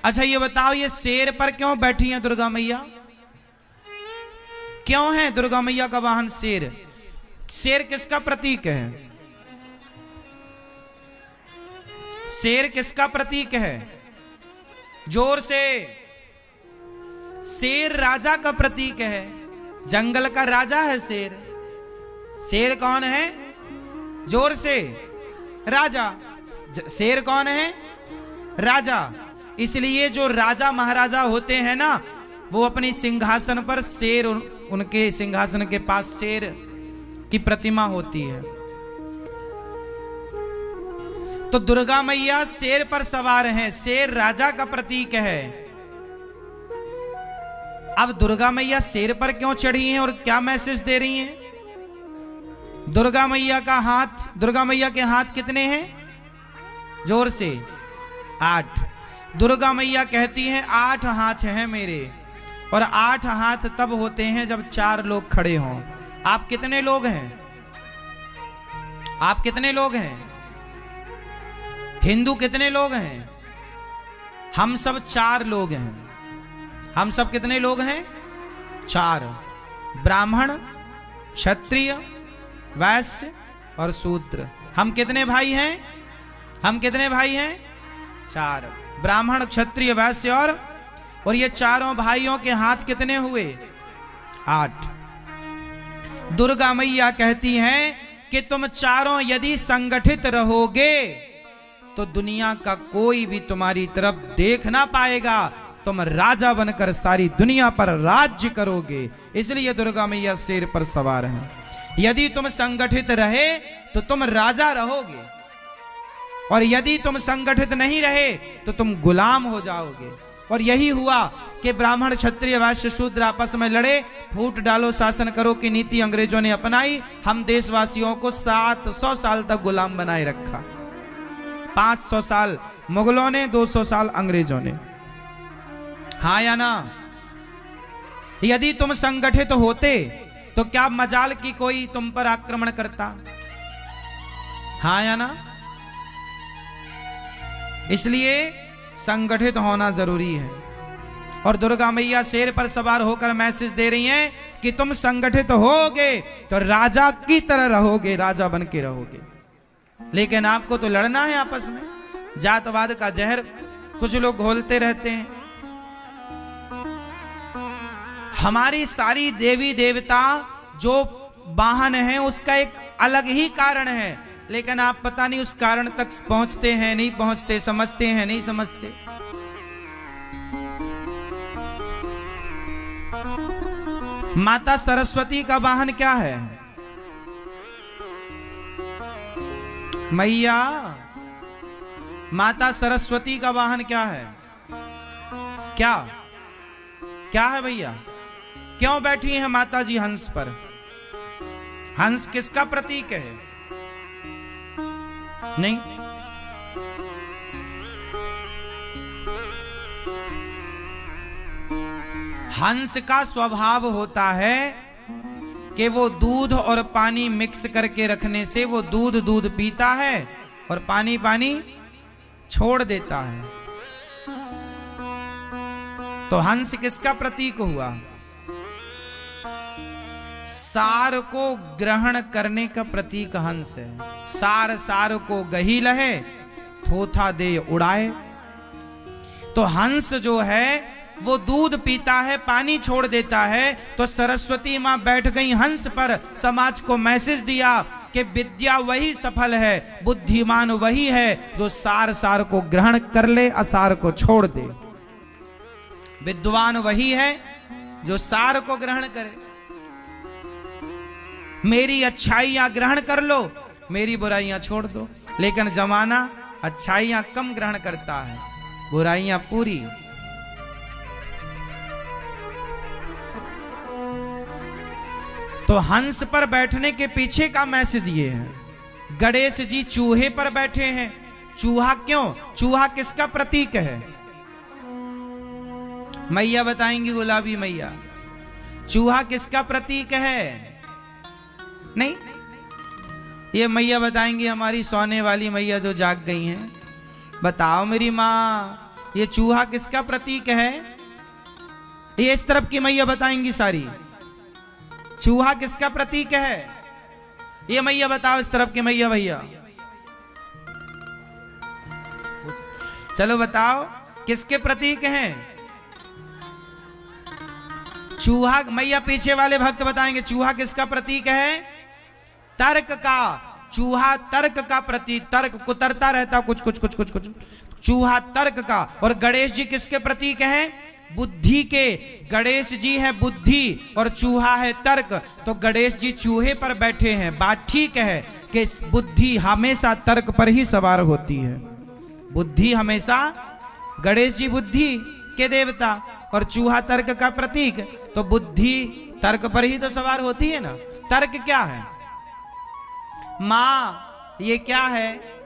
अच्छा ये बताओ, ये शेर पर क्यों बैठी हैं दुर्गा मैया? क्यों है दुर्गा मैया का वाहन शेर? शेर किसका प्रतीक है? शेर किसका प्रतीक है? जोर से। शेर राजा का प्रतीक है, जंगल का राजा है शेर। शेर कौन है? जोर से। राजा। शेर कौन है? राजा। इसलिए जो राजा महाराजा होते हैं ना, वो अपनी सिंहासन पर शेर, उनके सिंहासन के पास शेर की प्रतिमा होती है। तो दुर्गा मैया शेर पर सवार हैं, शेर राजा का प्रतीक है। अब दुर्गा मैया शेर पर क्यों चढ़ी हैं और क्या मैसेज दे रही हैं? दुर्गा मैया का हाथ, दुर्गा मैया के हाथ कितने हैं? जोर से। 8। दुर्गा मैया कहती हैं 8 हाथ हैं मेरे, और 8 हाथ तब होते हैं जब 4 लोग खड़े हों। आप कितने लोग हैं? आप कितने लोग हैं? हिंदू कितने लोग हैं? हम सब 4 लोग हैं। हम सब कितने लोग हैं? 4। ब्राह्मण, क्षत्रिय, वैश्य और शूद्र। हम कितने भाई हैं? हम कितने भाई हैं? 4। ब्राह्मण, क्षत्रिय, वैश्य और ये चारों भाइयों के हाथ कितने हुए? 8। दुर्गा मैया कहती हैं कि तुम चारों यदि संगठित रहोगे तो दुनिया का कोई भी तुम्हारी तरफ देख ना पाएगा, तुम राजा बनकर सारी दुनिया पर राज्य करोगे। इसलिए दुर्गा मैया शेर पर सवार हैं। यदि तुम संगठित रहे तो तुम राजा रहोगे, और यदि तुम संगठित नहीं रहे तो तुम गुलाम हो जाओगे। और यही हुआ कि ब्राह्मण, क्षत्रिय, वैश्य, शूद्र आपस में लड़े। फूट डालो शासन करो की नीति अंग्रेजों ने अपनाई। हम देशवासियों को 700 साल तक गुलाम बनाए रखा। 500 साल मुगलों ने, 200 साल अंग्रेजों ने। हाँ या ना? यदि तुम संगठित होते तो क्या मजाल की कोई तुम पर आक्रमण करता? हाँ या ना? इसलिए संगठित होना जरूरी है। और दुर्गा मैया शेर पर सवार होकर मैसेज दे रही हैं कि तुम संगठित होगे तो राजा की तरह रहोगे, राजा बन के रहोगे। लेकिन आपको तो लड़ना है आपस में। जातवाद का जहर कुछ लोग घोलते रहते हैं। हमारी सारी देवी देवता जो वाहन है उसका एक अलग ही कारण है, लेकिन आप पता नहीं उस कारण तक पहुंचते हैं नहीं पहुंचते, समझते हैं नहीं समझते। माता सरस्वती का वाहन क्या है? मैया, माता सरस्वती का वाहन क्या है? क्या क्या है भैया? क्यों बैठी हैं माता जी हंस पर? हंस किसका प्रतीक है? नहीं, हंस का स्वभाव होता है कि वो दूध और पानी मिक्स करके रखने से वो दूध पीता है और पानी छोड़ देता है। तो हंस किसका प्रतीक हुआ? सार को ग्रहण करने का प्रतीक हंस है। सार को गही लहे, थोथा दे उड़ाए। तो हंस जो है वो दूध पीता है, पानी छोड़ देता है। तो सरस्वती मां बैठ गई हंस पर, समाज को मैसेज दिया कि विद्या वही सफल है, बुद्धिमान वही है जो सार को ग्रहण कर ले, असार को छोड़ दे। विद्वान वही है जो सार को ग्रहण करे। मेरी अच्छाइयां ग्रहण कर लो, मेरी बुराइयां छोड़ दो। लेकिन जमाना अच्छाइयां कम ग्रहण करता है, बुराइयां पूरी। तो हंस पर बैठने के पीछे का मैसेज ये है। गणेश जी चूहे पर बैठे हैं। चूहा क्यों? चूहा किसका प्रतीक है? मैया बताएंगी, गुलाबी मैया, चूहा किसका प्रतीक है? नहीं, ये मैया बताएंगी, हमारी सोने वाली मैया जो जाग गई हैं। बताओ मेरी माँ, ये चूहा किसका प्रतीक है? ये इस तरफ की मैया बताएंगी सारी। चूहा किसका प्रतीक है? ये मैया बताओ, इस तरफ के मैया भैया, चलो बताओ किसके प्रतीक हैं? चूहा, मैया पीछे वाले भक्त बताएंगे चूहा किसका प्रतीक है? तर्क का। चूहा तर्क का प्रतीक, तर्क कुतरता रहता कुछ कुछ कुछ कुछ कुछ, चूहा तर्क का। और गणेश जी किसके प्रतीक हैं? बुद्धि के। गणेश जी है बुद्धि और चूहा है तर्क। तो गणेश जी चूहे पर बैठे हैं। बात ठीक है कि बुद्धि हमेशा तर्क पर ही सवार होती है। बुद्धि हमेशा, गणेश जी बुद्धि के देवता और चूहा तर्क का प्रतीक, तो बुद्धि तर्क पर ही तो सवार होती है ना। तर्क क्या है? मां, ये क्या है?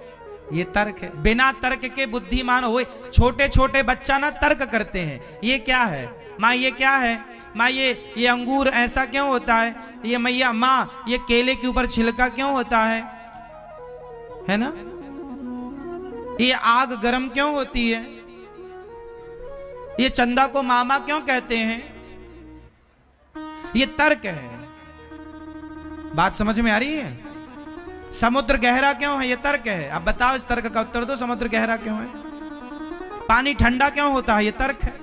ये तर्क है। बिना तर्क के बुद्धिमान हो। छोटे छोटे बच्चा ना तर्क करते हैं, ये क्या है माँ, ये क्या है माँ, ये अंगूर ऐसा क्यों होता है? ये मैया माँ, ये केले के ऊपर छिलका क्यों होता है ना? ये आग गर्म क्यों होती है? ये चंदा को मामा क्यों कहते हैं? ये तर्क है। बात समझ में आ रही है? समुद्र गहरा क्यों है? ये तर्क है। अब बताओ इस तर्क का उत्तर दो, समुद्र गहरा क्यों है? पानी ठंडा क्यों होता है? ये तर्क है।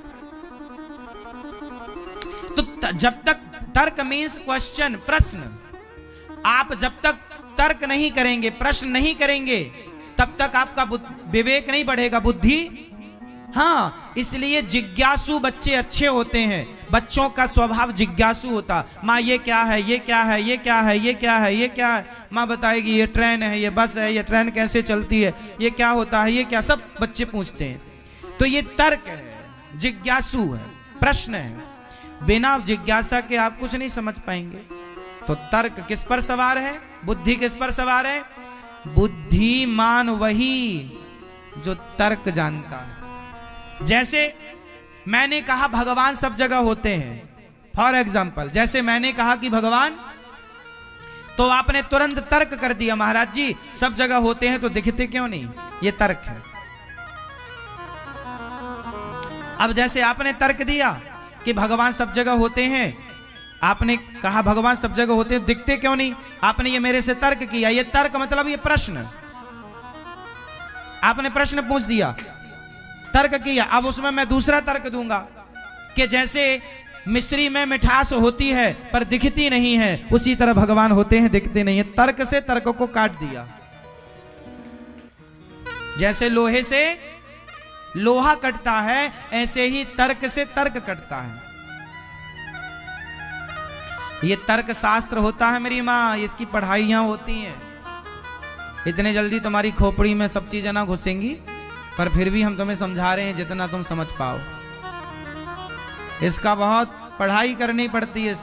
तो जब तक तर्क मीन्स क्वेश्चन, प्रश्न, आप जब तक तर्क नहीं करेंगे, प्रश्न नहीं करेंगे, तब तक आपका विवेक नहीं बढ़ेगा, बुद्धि। हाँ, इसलिए जिज्ञासु बच्चे अच्छे होते हैं। बच्चों का स्वभाव जिज्ञासु होता। माँ ये क्या है, ये क्या है, ये क्या है, ये क्या है, ये क्या है? माँ बताएगी ये ट्रेन है, ये बस है, ये ट्रेन कैसे चलती है, ये क्या होता है, ये क्या, सब बच्चे पूछते हैं। तो ये तर्क है, जिज्ञासु है, प्रश्न है। बिना जिज्ञासा के आप कुछ नहीं समझ पाएंगे। तो तर्क किस पर सवार है? बुद्धि किस पर सवार है? बुद्धिमान वही जो तर्क जानता है। जैसे मैंने कहा भगवान सब जगह होते हैं, फॉर एग्जाम्पल, जैसे मैंने कहा कि भगवान, तो आपने तुरंत तर्क कर दिया महाराज जी सब जगह होते हैं तो दिखते क्यों नहीं? ये तर्क है। अब जैसे आपने तर्क दिया कि भगवान सब जगह होते हैं, आपने कहा भगवान सब जगह होते हैं, दिखते क्यों नहीं? आपने ये मेरे से तर्क किया। ये तर्क मतलब ये प्रश्न, आपने प्रश्न पूछ दिया, तर्क किया। अब उसमें मैं दूसरा तर्क दूंगा कि जैसे मिश्री में मिठास होती है पर दिखती नहीं है, उसी तरह भगवान होते हैं दिखते नहीं है। तर्क से तर्क को काट दिया। जैसे लोहे से लोहा कटता है, ऐसे ही तर्क से तर्क कटता है। ये तर्क शास्त्र होता है मेरी माँ, इसकी पढ़ाइयां होती हैं। इतने जल्दी तुम्हारी खोपड़ी में सब चीजें ना घुसेंगी, पर फिर भी हम तुम्हें समझा रहे हैं जितना तुम समझ पाओ। इसका बहुत पढ़ाई करनी पड़ती है,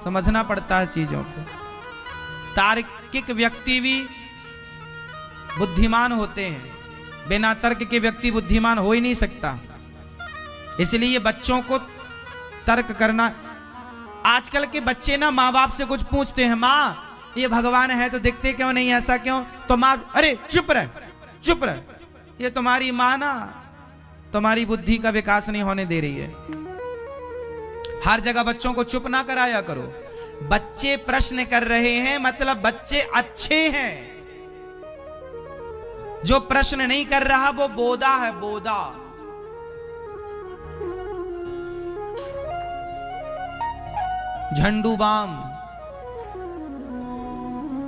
समझना पड़ता है चीजों को। तार्किक व्यक्ति भी बुद्धिमान होते हैं, बिना तर्क के व्यक्ति बुद्धिमान हो ही नहीं सकता। इसलिए बच्चों को तर्क करना। आजकल के बच्चे ना माँ बाप से कुछ पूछते हैं, माँ ये भगवान है तो दिखते क्यों नहीं, ऐसा क्यों? तो माँ अरे चुप रह, चुप रह, ये तुम्हारी माँ ना तुम्हारी बुद्धि का विकास नहीं होने दे रही है। हर जगह बच्चों को चुप ना कराया करो। बच्चे प्रश्न कर रहे हैं मतलब बच्चे अच्छे हैं। जो प्रश्न नहीं कर रहा वो बोदा है, बोदा। झंडू बाम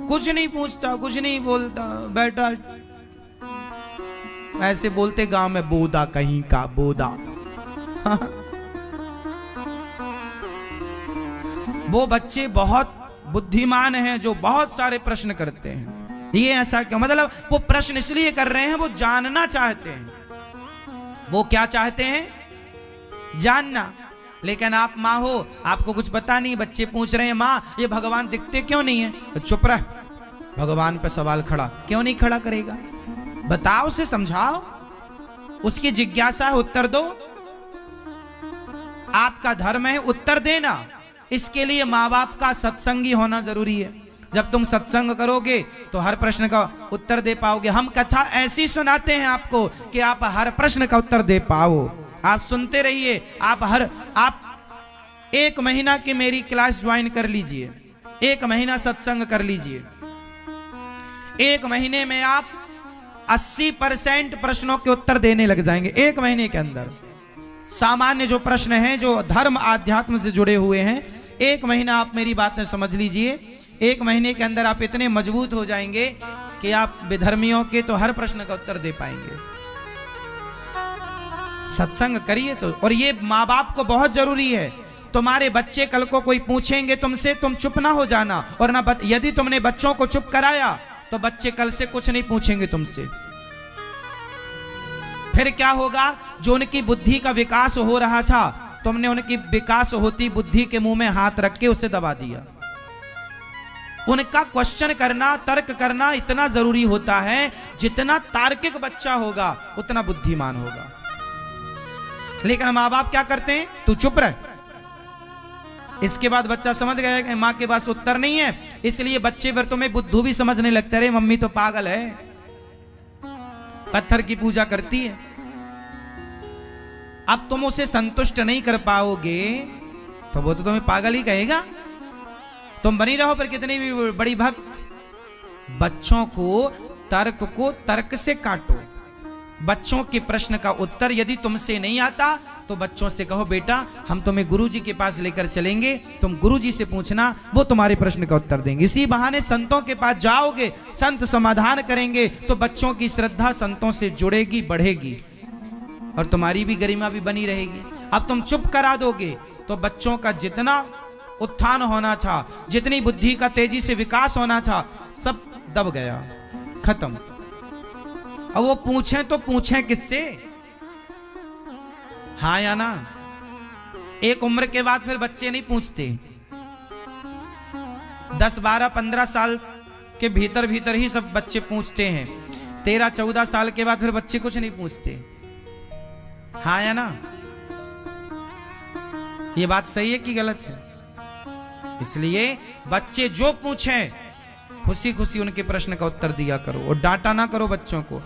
कुछ नहीं पूछता, कुछ नहीं बोलता, बैठा ऐसे बोलते गांव में, बोदा कहीं का बोदा। वो बच्चे बहुत बुद्धिमान हैं जो बहुत सारे प्रश्न करते हैं। ये ऐसा क्यों? मतलब वो प्रश्न इसलिए कर रहे हैं, वो जानना चाहते हैं। वो क्या चाहते हैं? जानना। लेकिन आप माँ हो, आपको कुछ पता नहीं, बच्चे पूछ रहे हैं माँ ये भगवान दिखते क्यों नहीं है? तो चुप रह, भगवान पे सवाल खड़ा क्यों नहीं खड़ा करेगा? बताओ, उसे समझाओ, उसकी जिज्ञासा है, उत्तर दो। आपका धर्म है उत्तर देना। इसके लिए माँ बाप का सत्संगी होना जरूरी है। जब तुम सत्संग करोगे तो हर प्रश्न का उत्तर दे पाओगे। हम कथा ऐसी सुनाते हैं आपको कि आप हर प्रश्न का उत्तर दे पाओ। आप सुनते रहिए। आप 1 महीना की मेरी क्लास ज्वाइन कर लीजिए, 1 महीना सत्संग कर लीजिए। 1 महीने में आप 80% प्रश्नों के उत्तर देने लग जाएंगे। 1 महीने के अंदर सामान्य जो प्रश्न हैं, जो धर्म आध्यात्म से जुड़े हुए हैं, 1 महीना आप मेरी बातें समझ लीजिए। 1 महीने के अंदर आप इतने मजबूत हो जाएंगे कि आप विधर्मियों के तो हर प्रश्न का उत्तर दे पाएंगे। सत्संग करिए तो। और ये माँ बाप को बहुत जरूरी है। तुम्हारे बच्चे कल को कोई पूछेंगे तुमसे, तुम चुप ना हो जाना। और ना यदि तुमने बच्चों को चुप कराया तो बच्चे कल से कुछ नहीं पूछेंगे तुमसे। फिर क्या होगा? जो उनकी बुद्धि का विकास हो रहा था, तुमने उनकी विकास होती बुद्धि के मुंह में हाथ रख के उसे दबा दिया। उनका क्वेश्चन करना, तर्क करना इतना जरूरी होता है। जितना तार्किक बच्चा होगा उतना बुद्धिमान होगा। लेकिन माँ बाप क्या करते हैं? तू चुप रह। इसके बाद बच्चा समझ गया कि माँ के पास उत्तर नहीं है, इसलिए बच्चे पर तुम्हें बुद्धू भी समझने लगता है। मम्मी तो पागल है, पत्थर की पूजा करती है। अब तुम उसे संतुष्ट नहीं कर पाओगे तो वो तो तुम्हें पागल ही कहेगा। तुम बनी रहो पर कितनी भी बड़ी भक्त। बच्चों को तर्क से काटो। बच्चों के प्रश्न का उत्तर यदि तुमसे नहीं आता तो बच्चों से कहो, बेटा हम तुम्हें गुरुजी के पास लेकर चलेंगे, तुम गुरुजी से पूछना, वो तुम्हारे प्रश्न का उत्तर देंगे। इसी बहाने संतों के पास जाओगे, संत समाधान करेंगे तो बच्चों की श्रद्धा संतों से जुड़ेगी, बढ़ेगी और तुम्हारी भी गरिमा भी बनी रहेगी। अब तुम चुप करा दोगे तो बच्चों का जितना उत्थान होना था, जितनी बुद्धि का तेजी से विकास होना था, सब दब गया, खत्म। अब वो पूछें तो पूछें किससे? हाँ या ना? एक उम्र के बाद फिर बच्चे नहीं पूछते। 10, 12, 15 साल के भीतर ही सब बच्चे पूछते हैं। 13, 14 साल के बाद फिर बच्चे कुछ नहीं पूछते। हाँ या ना? ये बात सही है कि गलत है? इसलिए बच्चे जो पूछें खुशी खुशी उनके प्रश्न का उत्तर दिया करो और डांटा ना करो बच्चों को।